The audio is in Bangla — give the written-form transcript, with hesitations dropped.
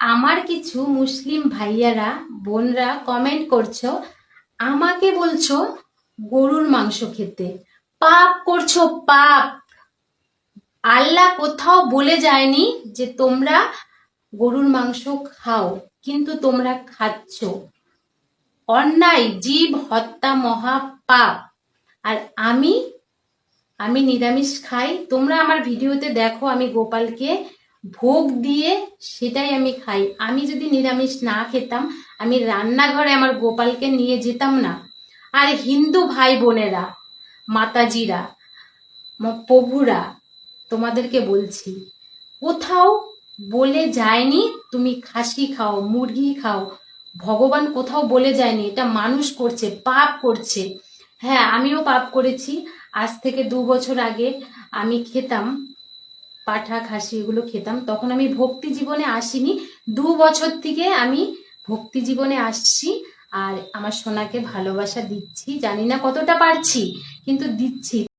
আমার কিছু মুসলিম ভাইয়ারা বোনরা কমেন্ট করছো, আমাকে বলছো গরুর মাংস খেতে। পাপ করছো, পাপ। আল্লাহ কোথাও বলে যায়নি যে তোমরা গরুর মাংস খাও, কিন্তু তোমরা খাচ্ছ। অন্যায়, জীব হত্যা মহা পাপ। আর আমি আমি নিরামিষ খাই। তোমরা আমার ভিডিওতে দেখো, আমি গোপালকে ভোগ দিয়ে সেটাই আমি খাই। আমি যদি নিরামিষ না খেতাম, আমি রান্নাঘরে আমার গোপালকে নিয়ে যেতাম না। আর হিন্দু ভাই বোনেরা, মাতাজিরা, প্রভুরা, তোমাদেরকে বলছি, কোথাও বলে যায়নি তুমি খাসি খাও, মুরগি খাও। ভগবান কোথাও বলে যায়নি, এটা মানুষ করছে, পাপ করছে। হ্যাঁ, আমিও পাপ করেছি। আজ থেকে 2 বছর আগে আমি খেতাম পাঠা, খাসি, এগুলো খেতাম। তখন আমি ভক্তি জীবনে আসিনি। 2 বছর থেকে আমি ভক্তি জীবনে আসছি। আর আমার সোনাকে ভালোবাসা দিচ্ছি, জানি না কতটা পারছি, কিন্তু দিচ্ছি।